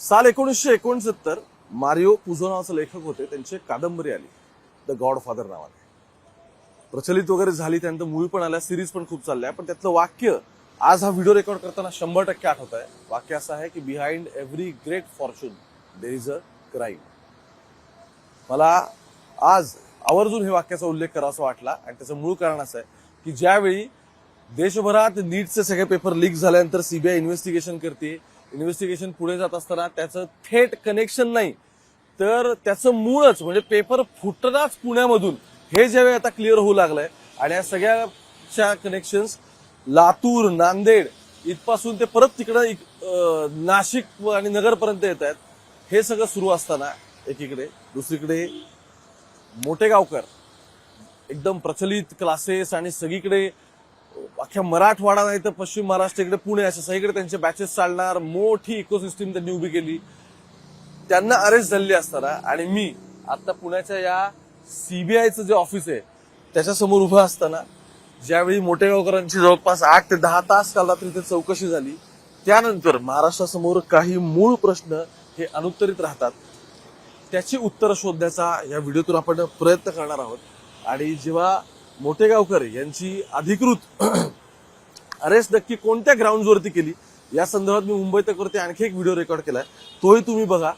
साल 1969 Mario Puzo नावाचे लेखक होते. त्यांची एक कादंबरी आली द गॉडफादर नावाने. प्रचलित वगैरे झाली, त्यानंतर मूवी पण आल्या, सिरीज पण खूप चालल्या. पण त्यातलं वाक्य आज हा व्हिडिओ रेकॉर्ड करताना 100% आठवत आहे. वाक्य असं आहे की behind every great fortune there is a crime. मला आज आवर्जून हे वाक्याचा उल्लेख करावासा वाटला आणि त्याचं मूळ कारण असं आहे की ज्यावेळी देशभरात नीटचे सगळे पेपर लीक झाल्यानंतर सीबीआय इन्व्हेस्टिगेशन करते, इन्व्हेस्टिगेशन पुढे जात असताना त्याचं थेट कनेक्शन नाही तर त्याचं मूळच म्हणजे पेपर फुटणारच पुण्यामधून हे ज्यावेळी आता क्लिअर होऊ लागलंय आणि या सगळ्याच्या कनेक्शन्स लातूर, नांदेड इथपासून ते परत तिकडं नाशिक आणि नगरपर्यंत येत आहेत. हे सगळं सुरू असताना एकीकडे दुसरीकडे मोठेगावकर एकदम प्रचलित क्लासेस आणि सगळीकडे अख्ख्या मराठवाडा नाही तर पश्चिम महाराष्ट्र इकडे पुणे अशा सगळीकडे त्यांचे बॅचेस चालणार मोठी इकोसिस्टीम त्यांनी उभी केली. त्यांना अरेस्ट झालेली असताना आणि मी आता पुण्याच्या या सीबीआयचं जे ऑफिस आहे त्याच्या समोर उभं असताना ज्यावेळी मोठेगावकरांची जवळपास 8 ते 10 तास काल रात्री ते चौकशी झाली, त्यानंतर महाराष्ट्रासमोर काही मूळ प्रश्न हे अनुत्तरित राहतात. त्याची उत्तरं शोधण्याचा या व्हिडिओतून आपण प्रयत्न करणार आहोत. आणि जेव्हा मोठेगावकर यांची अधिकृत अरेस्ट नक्की कोणत्या ग्राउंडवरती केली या संदर्भात मी मुंबई तकवरती आणखी एक व्हिडिओ रेकॉर्ड केलाय, तोही तुम्ही बघा.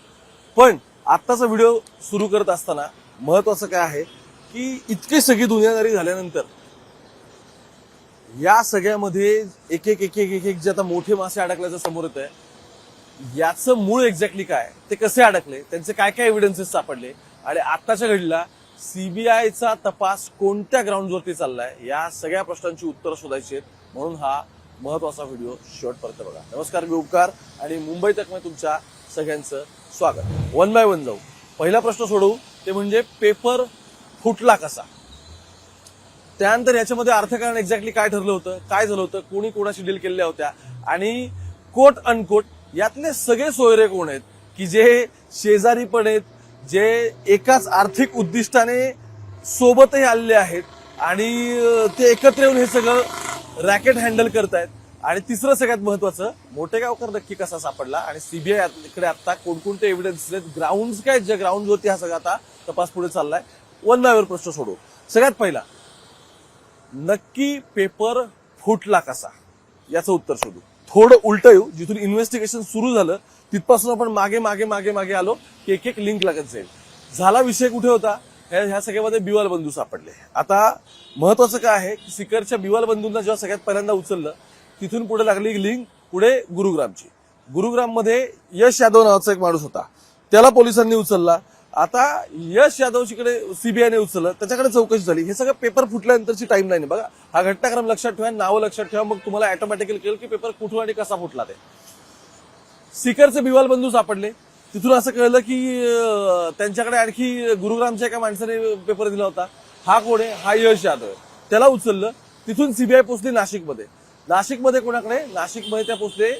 पण आत्ताचा व्हिडिओ सुरू करत असताना महत्वाचं काय आहे की इतकी सगळी दुनियादारी झाल्यानंतर या सगळ्यामध्ये एक एक जे आता मोठे मासे अडकल्याचं समोर येत आहे, याचं मूळ एक्झॅक्टली काय, ते कसे अडकले, त्यांचे काय काय एव्हिडन्सेस सापडले आणि आत्ताच्या घडीला सीबीआयचा तपास कोणत्या ग्राउंडवरती चाललाय, या सगळ्या प्रश्नांची उत्तरं शोधायची आहेत. म्हणून हा महत्वाचा व्हिडिओ शेवटपर्यंत बघा. नमस्कार, मी उपकार आणि मुंबई तक मध्ये तुमच्या सगळ्यांचं स्वागत. 1 बाय 1 जाऊ. पहिला प्रश्न सोडवू ते म्हणजे पेपर फुटला कसा. त्यानंतर याच्यामध्ये अर्थकारण एक्झॅक्टली काय ठरलं होतं, काय झालं होतं, कोणी कोणाशी डील केलेल्या होत्या आणि कोट अनकोट यातले सगळे सोयरे कोण आहेत की जे शेजारी पण आहेत, जे एकाच आर्थिक उद्दिष्टाने सोबतही आलेले आहेत आणि ते एकत्र येऊन हे सगळं रॅकेट हँडल करतायत. आणि तिसरं सगळ्यात महत्वाचं, मोठेगावकर नक्की कसा सापडला आणि सीबीआय इकडे आता कोणकोणते एव्हिडन्स आहेत, ग्राउंड काय, ज्या ग्राउंडवरती हा सगळा आता तपास पुढे चाललाय. 1 बाय 1 प्रश्न सोडू. सगळ्यात पहिला, नक्की पेपर फुटला कसा याचं उत्तर शोधू. थोडं उलट येऊ, जिथून इन्व्हेस्टिगेशन सुरू झालं तिथपासून आपण मागे मागे मागे मागे आलो की एक एक लिंक लागत जाईल. झाला विषय कुठे होता, ह्या सगळ्यामध्ये बिवाल बंधू सापडले. आता महत्वाचं काय आहे की सिकरच्या बिवाल बंधूंना जेव्हा सगळ्यात पहिल्यांदा उचललं तिथून पुढे लागली लिंक पुढे गुरुग्रामची. गुरुग्राममध्ये यश यादव नावाचा एक माणूस होता, त्याला पोलिसांनी उचलला. आता यश यादवशीकडे सीबीआयने उचललं, त्याच्याकडे चौकशी झाली. हे सगळं पेपर फुटल्यानंतरची टाइमलाईन बघा. हा घटनाक्रम लक्षात ठेवा, नावं लक्षात ठेवा, मग तुम्हाला ऑटोमॅटिकली कळेल की पेपर कुठून आणि कसा फुटला. ते सिकरचे बिवाल बंधू सापडले. तिथून असं कळलं की त्यांच्याकडे आणखी गुरुग्रामच्या एका माणसाने पेपर दिला होता. हा कोण आहे, हा यश यादव आहे. त्याला उचललं. तिथून सीबीआय पोहोचली नाशिकमध्ये. नाशिकमध्ये कोणाकडे, नाशिकमध्ये त्या पोहोचले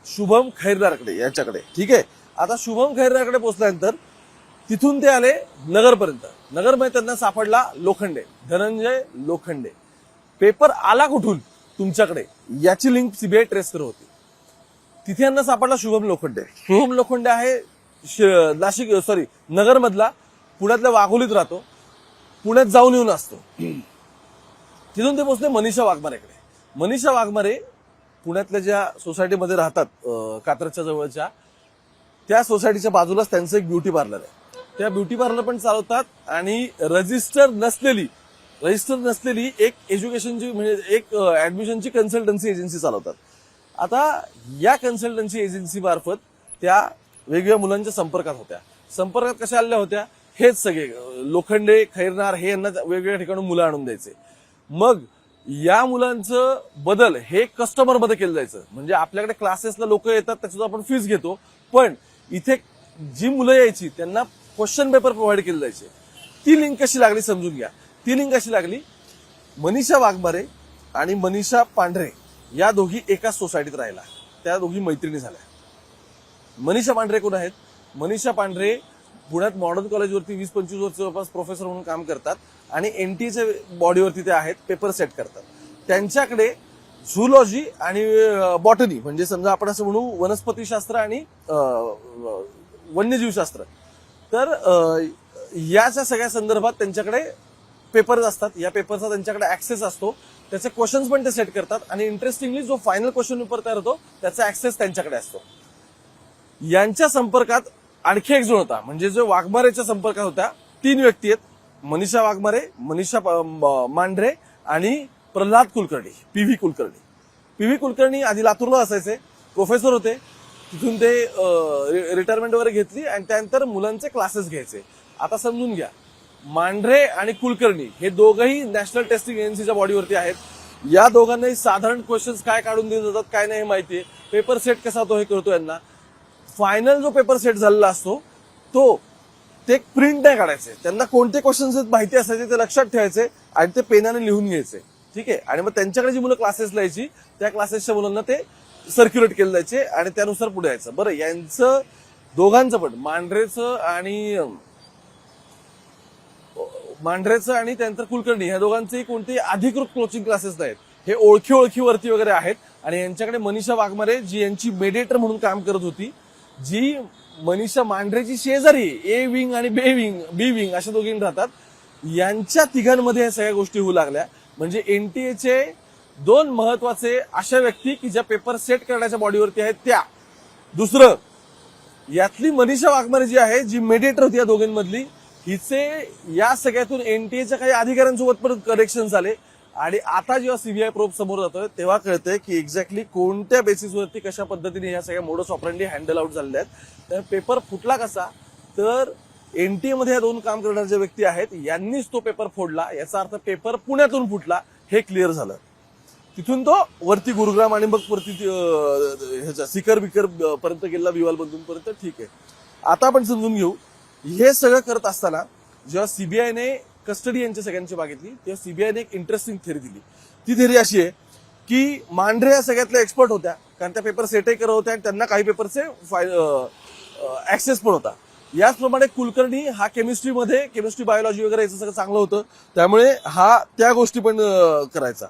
शुभम खैरनारकडे यांच्याकडे. ठीक आहे. आता शुभम खैरनारकडे पोहोचल्यानंतर तिथून ते आले नगरपर्यंत. नगरमध्ये त्यांना सापडला लोखंडे, धनंजय लोखंडे. पेपर आला कुठून तुमच्याकडे याची लिंक सीबीआय ट्रेस करत होती. तिथे यांना सापडला शुभम लोखंडे. शुभम लोखंडे आहे नाशिक नगरमधला, पुण्यातल्या वाघोलीत राहतो, पुण्यात जाऊन येऊन असतो. तिथून ते पोहोचले मनीषा वाघमारेकडे. मनीषा वाघमारे पुण्यातल्या ज्या सोसायटीमध्ये राहतात कात्रजच्या जवळच्या, त्या सोसायटीच्या बाजूलाच त्यांचं एक ब्युटी पार्लर आहे. त्या ब्युटी पार्लर पण चालवतात आणि रजिस्टर नसलेली एक एज्युकेशनची म्हणजे एक ऍडमिशनची कन्सल्टन्सी एजन्सी चालवतात. आता या कन्सल्टन्सी एजन्सी मार्फत त्या वेगवेगळ्या मुलांच्या संपर्कात होत्या. संपर्कात कशा आलेल्या होत्या, हेच सगळे लोखंडे, खैरनार हे यांना वेगवेगळ्या ठिकाणून मुलं आणून द्यायचे. मग या मुलांचं बदल हे कस्टमर मध्ये केलं जायचं. म्हणजे आपल्याकडे क्लासेसला लोक येतात, त्याच्यात आपण फीस घेतो, पण इथे जी मुलं यायची त्यांना क्वेश्चन पेपर प्रोव्हाइड केले जायचे. ती लिंक कशी लागली समजून घ्या. ती लिंक कशी लागली, मनीषा वाघमारे आणि मनीषा पांढरे या दोघी एकाच सोसायटीत राहिला. त्या दोघी मैत्रिणी झाल्या. मनीषा पांढरे कोण आहेत, मनीषा पांढरे पुण्यात मॉडर्न कॉलेजवरती 20-25 वर्ष जवळपास प्रोफेसर म्हणून काम करतात आणि एनटीएच्या बॉडीवरती ते आहेत, पेपर सेट करतात. त्यांच्याकडे झूलॉजी आणि बॉटनी, म्हणजे समजा आपण असं म्हणू वनस्पतीशास्त्र आणि वन्यजीवशास्त्र. तर याच्या सगळ्या संदर्भात त्यांच्याकडे पेपर्स असतात. या पेपरचा त्यांच्याकडे ऍक्सेस असतो. त्याचे क्वेश्चन्स पण ते सेट करतात आणि इंटरेस्टिंगली जो फायनल क्वेश्चन पेपर तयार होतो त्याचा ऍक्सेस त्यांच्याकडे असतो. यांच्या संपर्कात आणखी एक जण होता, म्हणजे जो वाघमारेच्या संपर्कात होत्या 3 व्यक्ती आहेत. मनीषा वाघमारे, मनीषा मांढरे आणि प्रल्हाद कुलकर्णी, पीव्ही कुलकर्णी. पीव्ही कुलकर्णी आधी लातूरला असायचे, प्रोफेसर होते. तिथून ते रिटायरमेंट वगैरे घेतली आणि त्यानंतर मुलांचे क्लासेस घ्यायचे. आता समजून घ्या, मांढरे आणि कुलकर्णी हे दोघंही नॅशनल टेस्टिंग एजन्सीच्या बॉडीवरती आहेत. या दोघांनाही साधारण क्वेश्चन्स काय काढून दिले जातात काय नाही हे माहितीये. पेपर सेट कसा होतो हे कळतो यांना. फायनल जो पेपर सेट झालेला असतो तो ते प्रिंट नाही काढायचे. त्यांना कोणते क्वेश्चन्स माहिती असायचे ते लक्षात ठेवायचे आणि ते पेनाने लिहून घ्यायचे. ठीक आहे. आणि मग त्यांच्याकडे जी मुलं क्लासेस लिहायची त्या क्लासेसच्या मुलांना ते सर्क्युलेट केले जायचे आणि त्यानुसार पुढे यायचं. बरं, यांचं दोघांचं पण मांढरेचं आणि त्यानंतर कुलकर्णी ह्या दोघांचे कोणतेही अधिकृत कोचिंग क्लासेस नाहीत. हे ओळखीवरती वगैरे आहेत. आणि यांच्याकडे मनीषा वाघमारे जी यांची मेडिएटर म्हणून काम करत होती, जी मनीषा मांढरेची शेजारी ए विंग आणि बी विंग अशा दोघींनी राहतात. यांच्या तिघांमध्ये या सगळ्या गोष्टी होऊ लागल्या. म्हणजे एनटीएचे 2 महत्वाचे अशा व्यक्ती की ज्या पेपर सेट करण्याच्या बॉडीवरती आहेत त्या. दुसरं, यातली मनीषा वाघमारे जी आहे, जी मेडिएटर होती या दोघांमधली, हिचे या सगळ्यातून एनटीएच्या काही अधिकाऱ्यांसोबत पण कनेक्शन झाले. आणि आता जेव्हा सीबीआय प्रोब समोर जातोय तेव्हा कळतंय की एक्झॅक्टली कोणत्या बेसिसवरती कशा पद्धतीने या सगळ्या मोडस ऑपरेंडी हँडल आउट झालेल्या आहेत. तर पेपर फुटला कसा, तर एनटीए मध्ये या 2 काम करणाऱ्या ज्या व्यक्ती आहेत यांनीच तो पेपर फोडला. याचा अर्थ पेपर पुण्यातून फुटला हे क्लिअर झालं. तिथून तो वरती गुरुग्राम आणि मग वरती ह्याच्या सिकर बिकर पर्यंत गेला, विवाल बंधूंपर्यंत. ठीक आहे. आता आपण समजून घेऊ, हे सगळं करत असताना जेव्हा सीबीआयने कस्टडी यांच्या सगळ्यांची मागितली तेव्हा सीबीआयने एक इंटरेस्टिंग थेअरी दिली. ती थेअरी अशी आहे की मांढरे या सगळ्यातल्या एक्सपर्ट होत्या, कारण त्या पेपर सेटही करत होत्या आणि त्यांना काही पेपरचे ऍक्सेस पण होता. याचप्रमाणे कुलकर्णी हा केमिस्ट्री बायोलॉजी वगैरे याचं सगळं चांगलं होतं, त्यामुळे हा त्या गोष्टी पण करायचा.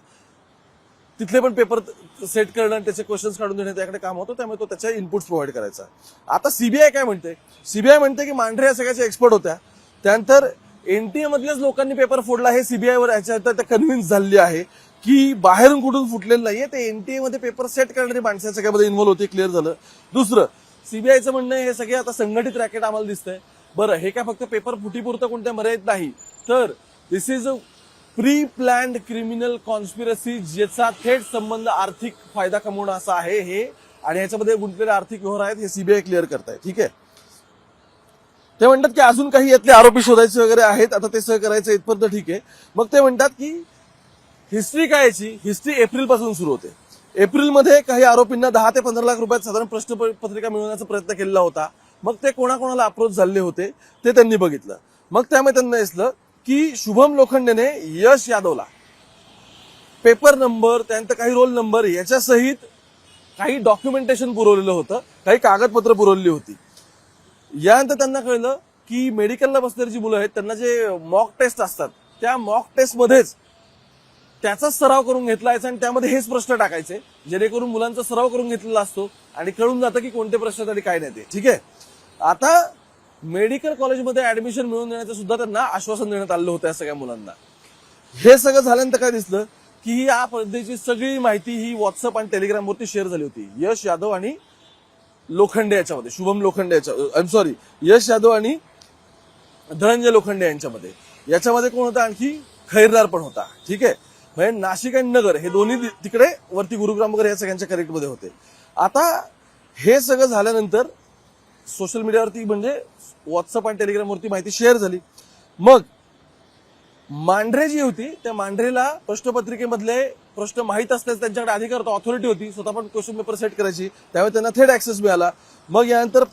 तिथले पण पेपर सेट करणं त्याचे क्वेश्चन्स काढून देणं त्याकडे काम होतं, त्यामुळे तो त्याच्या इनपुट्स प्रोव्हाइड करायचा. आता सीबीआय काय म्हणते, सीबीआय म्हणते की मांढरे या सगळ्याच्या एक्सपर्ट होत्या, त्यानंतर एनटीए मधल्याच लोकांनी पेपर फोडला हे सीबीआयवर याच्यानंतर कन्व्हिन्स झालेली आहे की बाहेरून कुठून फुटलेलं नाहीये, ते एनटीए मध्ये पेपर सेट करणारी माणसं सगळ्यामध्ये इन्व्हॉल्व होती. क्लिअर झालं. दुसरं, सीबीआयचं म्हणणं हे सगळे आता संघटित रॅकेट आम्हाला दिसतंय. बरं, हे काय फक्त पेपर फुटीपुरतं कोणत्या मर्यादित नाही, तर this is a pre planned criminal conspiracy ज्याचा थेट संबंध आर्थिक फायदा कमवणं असा आहे हे, आणि ह्याच्यामध्ये गुंतलेले आर्थिक व्यवहार आहेत हे सीबीआय क्लिअर करताय. ठीक आहे. ते म्हणतात की अजून काही यातले आरोपी शोधायचे वगैरे आहेत, आता ते सह करायचं इथपर्यंत ठीक आहे. मग ते म्हणतात की हिस्ट्री काय याची, हिस्ट्री एप्रिल पासून सुरू होते. एप्रिलमध्ये काही आरोपींना 10 ते 15 लाख रुपयात साधारण प्रश्नपत्रिका मिळवण्याचा प्रयत्न केलेला होता. मग ते कोणाकोणाला अप्रोच झाले होते ते त्यांनी बघितलं. मग त्यामुळे त्यांना दिसलं की शुभम लोखंडेने यश यादवला पेपर नंबर, त्यानंतर काही रोल नंबर याच्या सहित काही डॉक्युमेंटेशन पुरवलेलं होतं, काही कागदपत्र पुरवली होती. यानंतर त्यांना कळलं की मेडिकलला बसणारी जी मुलं आहेत त्यांना जे मॉक टेस्ट असतात त्या मॉक टेस्टमध्येच त्याचाच सराव करून घेतला आहे आणि त्यामध्ये हेच प्रश्न टाकायचे, जेणेकरून मुलांचा सराव करून घेतलेला असतो आणि कळून जातं की कोणते प्रश्न आणि काय नाही ते. ठीक आहे. आता मेडिकल कॉलेजमध्ये ऍडमिशन मिळवून देण्याचं सुद्धा त्यांना आश्वासन देण्यात आलेलं होतं या सगळ्या मुलांना. हे सगळं झाल्यानंतर काय दिसलं की या पद्धतीची सगळी माहिती ही व्हॉट्सअप आणि टेलिग्रामवरती शेअर झाली होती. यश यादव आणि लोखंडे याच्यामध्ये, शुभम लोखंडे यश यादव आणि धनंजय लोखंडे यांच्यामध्ये. याच्यामध्ये कोण होता, आणखी खैरदार पण होता. ठीक आहे. म्हणजे नाशिक आणि नगर हे दोन्ही तिकडे वरती गुरुग्राम वगैरे या सगळ्यांच्या करेक्टमध्ये होते. आता हे सगळं झाल्यानंतर सोशल मीडियावरती म्हणजे व्हॉट्सअप आणि टेलिग्रामवरती माहिती शेअर झाली. मग मांढरे जी होती त्या मांढरेला प्रश्नपत्रिकेमधले प्रश्न माहीत असल्यास त्यांच्याकडे अधिकार होता, ऑथॉरिटी होती, स्वतः पण क्वेश्चन पेपर सेट करायची, त्यामुळे त्यांना थेट ऍक्सेस मिळाला. मग यानंतर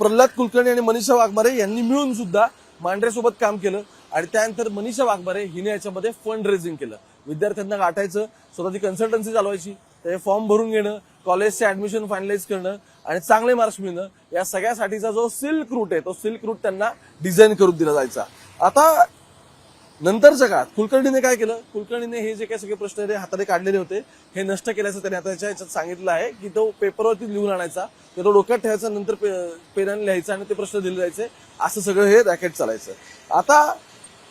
प्रल्हाद कुलकर्णी आणि मनीषा वाघमारे यांनी मिळून सुद्धा मांढरेसोबत काम केलं आणि त्यानंतर मनीषा वाघमारे हिने याच्यामध्ये फंड रेझिंग केलं. विद्यार्थ्यांना गाठायचं, स्वतःची कन्सल्टन्सी चालवायची, ते फॉर्म भरून घेणं, कॉलेजचे ऍडमिशन फायनलाइज करणं आणि चांगले मार्क्स मिळणं, या सगळ्यासाठीचा जो सिल्क रूट आहे तो सिल्क रूट त्यांना डिझाईन करून दिला जायचा. आता नंतरच्या काळात कुलकर्णीने काय केलं, कुलकर्णीने हे जे काही सगळे प्रश्न हाताने काढलेले होते हे नष्ट केल्याचं त्याने आता याच्यात सांगितलं आहे की तो पेपरवरती लिहून आणायचा, तो डोक्यात ठेवायचा, नंतर पेनाने लिहायचा आणि ते प्रश्न दिले जायचे, असं सगळं हे रॅकेट चालायचं. आता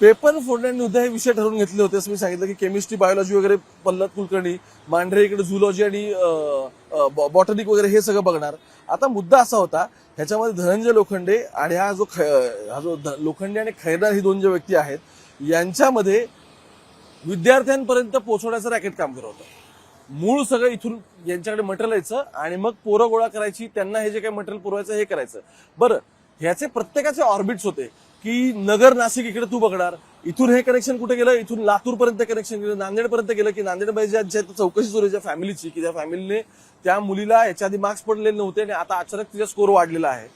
पेपर फोडण्याने उद्या हे विषय ठरवून घेतले होते, असं मी सांगितलं की केमिस्ट्री, बायोलॉजी वगैरे पल्लत कुलकर्णी, मांढरे इकडे झुलॉजी आणि बॉटनिक वगैरे हे सगळं बघणार. आता मुद्दा असा होता, ह्याच्यामध्ये धनंजय लोखंडे आणि हा जो लोखंडे आणि खैरनार ही दोन जे व्यक्ती आहेत यांच्यामध्ये विद्यार्थ्यांपर्यंत पोहोचवण्याचं रॅकेट काम करत होतं. मूळ सगळं इथून यांच्याकडे मटेरियल यायचं आणि मग पोरं गोळा करायची, त्यांना हे जे काही मटेरियल पुरवायचं हे करायचं. बरं, ह्याचे प्रत्येकाचे ऑर्बिट्स होते की नगर नाशिक इकडे तू बघणार, इथून हे कनेक्शन कुठे गेलं, इथून लातूर पर्यंत कनेक्शन गेलं, नांदेड पर्यंत गेलं की नांदेडमध्ये ज्या चौकशी सुरू आहे फॅमिलीची, की त्या फॅमिलीने त्या मुलीला याच्या आधी मार्क्स पडलेले नव्हते आणि आता अचानक तिचा स्कोर वाढलेला आहे,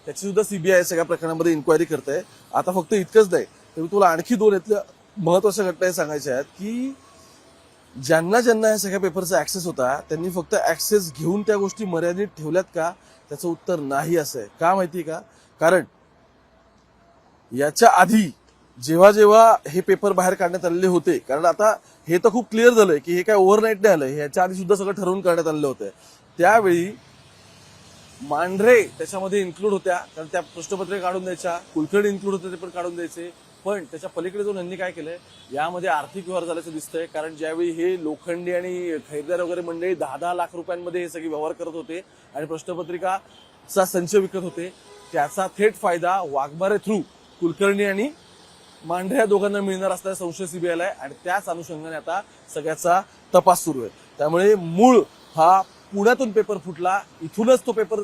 त्याची सुद्धा सीबीआय सगळ्या प्रकरणामध्ये इन्क्वायरी करत आहे. आता फक्त इतकंच नाही तर मी तुला आणखी दोन यातल्या महत्वाच्या घटना सांगायच्या आहेत की ज्यांना ज्यांना या सगळ्या पेपरचा ऍक्सेस होता त्यांनी फक्त ऍक्सेस घेऊन त्या गोष्टी मर्यादित ठेवल्यात का, त्याचं उत्तर नाही असं आहे. का माहितीये का, कारण याच्या आधी जेव्हा जेव्हा हे पेपर बाहेर काढण्यात आलेले होते, कारण आता हे तर खूप क्लिअर झालंय की हे काय ओव्हरनाईट नाही आलं, ह्याच्या आधी सुद्धा सगळं ठरवून करण्यात आलेलं होतं, त्यावेळी मांढरे त्याच्यामध्ये इन्क्लूड होत्या, कारण त्या प्रश्नपत्रिका काढून द्यायच्या, कुलकर्णी इन्क्लूड होते ते पण काढून द्यायचे. पण त्याच्या पलीकडे जाऊन यांनी काय केलंय, यामध्ये आर्थिक व्यवहार झाल्याचं दिसतंय. कारण ज्यावेळी हे लोखंडी आणि खैरदार वगैरे मंडळी 10-10 लाख रुपयांमध्ये हे सगळे व्यवहार करत होते आणि प्रश्नपत्रिकाचा संच विकत होते, त्याचा थेट फायदा वाघमारे थ्रू कुलकर्णी आणि मांढरे या दोघांना मिळणार असल्याचा संशय सीबीआयला आहे आणि त्याच अनुषंगाने आता सगळ्याचा तपास सुरू आहे. त्यामुळे मूळ हा पुण्यातून पेपर फुटला, इथूनच तो पेपर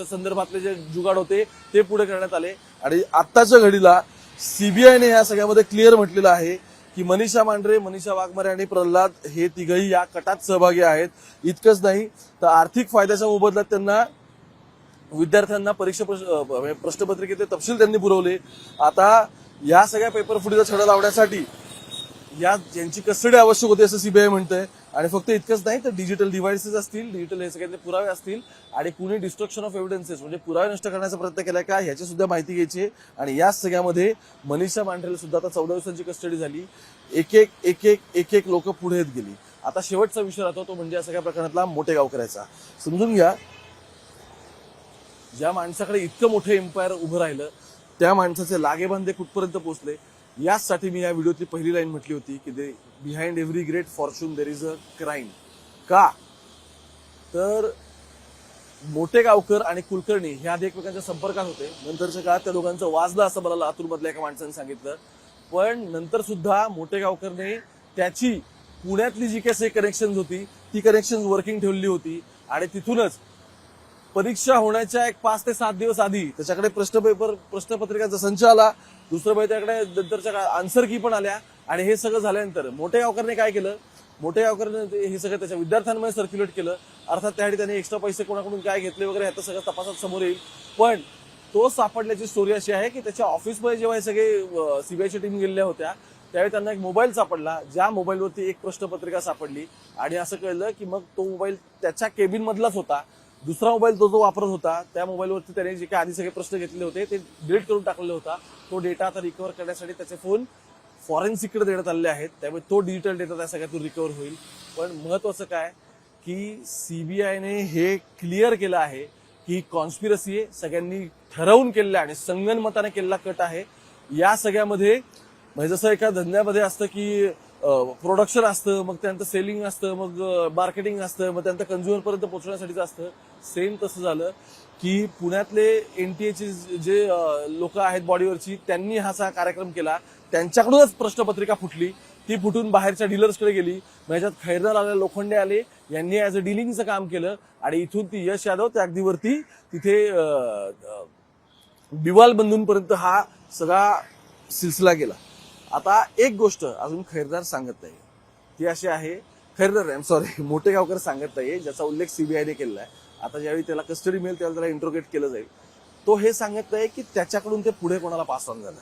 संदर्भातले जे जुगाड होते ते पुढे करण्यात आले आणि आत्ताच्या घडीला सीबीआयने या सगळ्यामध्ये क्लिअर म्हटलेलं आहे की मनीषा मांढरे, मनीषा वाघमारे आणि प्रल्हाद हे तिघही या कटात सहभागी आहेत. इतकंच नाही तर आर्थिक फायद्याच्या मोबदल्यात त्यांना विद्यार्थ्यांना परीक्षा प्रश्नपत्रिकेचे तपशील त्यांनी पुरवले. आता या सगळ्या पेपर फुटीचा छडा लावण्यासाठी यांची कस्टडी आवश्यक होती असं सीबीआय म्हणतंय. आणि फक्त इतकंच नाही तर डिजिटल डिव्हाइसेस असतील, डिजिटल हे सगळे पुरावे असतील आणि कुणी डिस्ट्रक्शन ऑफ एव्हिडन्सेस म्हणजे पुरावे नष्ट करण्याचा प्रयत्न केलाय का ह्याची सुद्धा माहिती घ्यायची. आणि या सगळ्यामध्ये मनीषा मांढरेला सुद्धा आता 14 दिवसांची कस्टडी झाली. एक एक लोक पुढे येत गेली. आता शेवटचा विषय राहतो तो म्हणजे या सगळ्या प्रकरणातला मोठेगाव करायचा. समजून घ्या, ज्या माणसाकडे इतकं मोठं एम्पायर उभं राहिलं त्या माणसाचे लागेबांधे कुठपर्यंत पोहोचले, याचसाठी मी या व्हिडिओतली पहिली लाईन म्हटली होती की behind every great Fortune there is a crime. का तर मोठेगावकर आणि कुलकर्णी हे आधी एकमेकांच्या संपर्कात होते, नंतरच्या काळात त्या दोघांचं वाजलं असं मला लातूरमधल्या एका माणसाने सांगितलं. पण नंतर सुद्धा मोठेगावकरने त्याची पुण्यातली जी काही कनेक्शन होती ती कनेक्शन वर्किंग ठेवली होती आणि तिथूनच परीक्षा होण्याच्या 5 ते 7 दिवस आधी त्याच्याकडे प्रश्नपत्रिकांचा संच आला. दुसरं म्हणजे त्याकडे नंतरच्या आन्सर की पण आल्या. आणि हे सगळं झाल्यानंतर मोठेगावकरने काय केलं, मोठेगावकरने हे सगळं त्याच्या विद्यार्थ्यांमध्ये सर्क्युलेट केलं. अर्थात त्यासाठी त्याने एक्स्ट्रा पैसे कोणाकडून काय घेतले वगैरे ह्याचं सगळं तपासात समोर येईल. पण तो सापडल्याची स्टोरी अशी आहे की त्याच्या ऑफिसमध्ये जेव्हा हे सगळे सीबीआयची टीम गेलेल्या होत्या त्यावेळी त्यांना एक मोबाईल सापडला, ज्या मोबाईलवरती एक प्रश्नपत्रिका सापडली आणि असं कळलं की मग तो मोबाईल त्याच्या केबिन मधलाच होता. दुसरा मोबाईल जो वापरत होता त्या मोबाईलवरती त्याने जे काही आधी सगळे प्रश्न घेतले होते ते डिलीट करून टाकलेला होता. तो डेटा आता रिकव्हर करण्यासाठी त्याचे फोन फॉरेन्सिककडे देण्यात आलेले आहेत, त्यामुळे तो डिजिटल डेटा त्या सगळ्यातून रिकव्हर होईल. पण महत्वाचं काय की सीबीआयने हे क्लिअर केलं आहे की कॉन्स्पिरसी आहे, सगळ्यांनी ठरवून केलेला आणि संगनमताने केलेला कट आहे. या सगळ्यामध्ये म्हणजे जसं एका धंद्यामध्ये असतं की प्रोडक्शन असतं, मग त्यानंतर सेलिंग असतं, मग मार्केटिंग असतं, मग त्यानंतर कन्झ्युमर पर्यंत पोहोचण्यासाठीचं असतं. सेम तसं झालं की पुण्यातले एनटीएचे जे लोक आहेत बॉडीवरची त्यांनी हा सगळा कार्यक्रम केला, त्यांच्याकडूनच प्रश्नपत्रिका फुटली. ती फुटून बाहेरच्या डीलर्सकडे गेली. ह्याच्यात खैरदार आले, लोखंडे आले, यांनी ऍज अ डीलिंगचं काम केलं आणि इथून ती यश यादव त्या अगदी वरती तिथे बिवाल बंधूंपर्यंत हा सगळा सिलसिला गेला. आता एक गोष्ट अजून खैरदार सांगत नाही, ती अशी आहे, खैरदार सॉरी मोठेगावकर सांगत नाही, ज्याचा उल्लेख सीबीआयने केलेला आहे. आता ज्यावेळी त्याला कस्टडी मिळेल त्याला इंट्रोगेट केलं जाईल. तो हे सांगत नाही की त्याच्याकडून ते पुढे कोणाला पास ऑन झालं,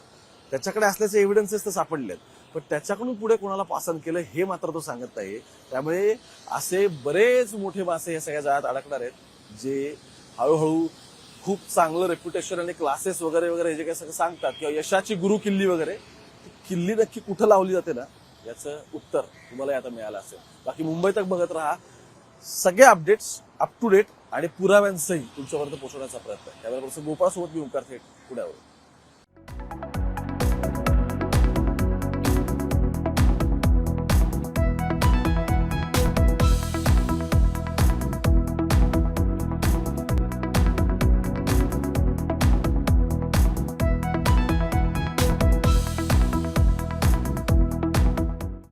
त्याच्याकडे असल्याचे एव्हिडन्सेस तर सापडलेत, पण त्याच्याकडून पुढे कोणाला पास ऑन केलं हे मात्र तो सांगत नाही. त्यामुळे असे बरेच मोठे मासे या सगळ्या जाळ्यात अडकणार आहेत जे हळूहळू खूप चांगलं रेप्युटेशन आणि क्लासेस वगैरे वगैरे हे जे काही सगळं सांगतात किंवा यशाची गुरु किल्ली वगैरे किल्ली नक्की कुठं लावली जाते ना याचं उत्तर तुम्हाला आता मिळालं असेल. बाकी मुंबई तक बघत राहा. सगळे अपडेट्स अप टू डेट आणि पुराव्यांसही तुमच्यापर्यंत पोहोचवण्याचा प्रयत्न. त्यावेळेला गोपाळ सोबत मी ओंकार थेट पुण्यावर.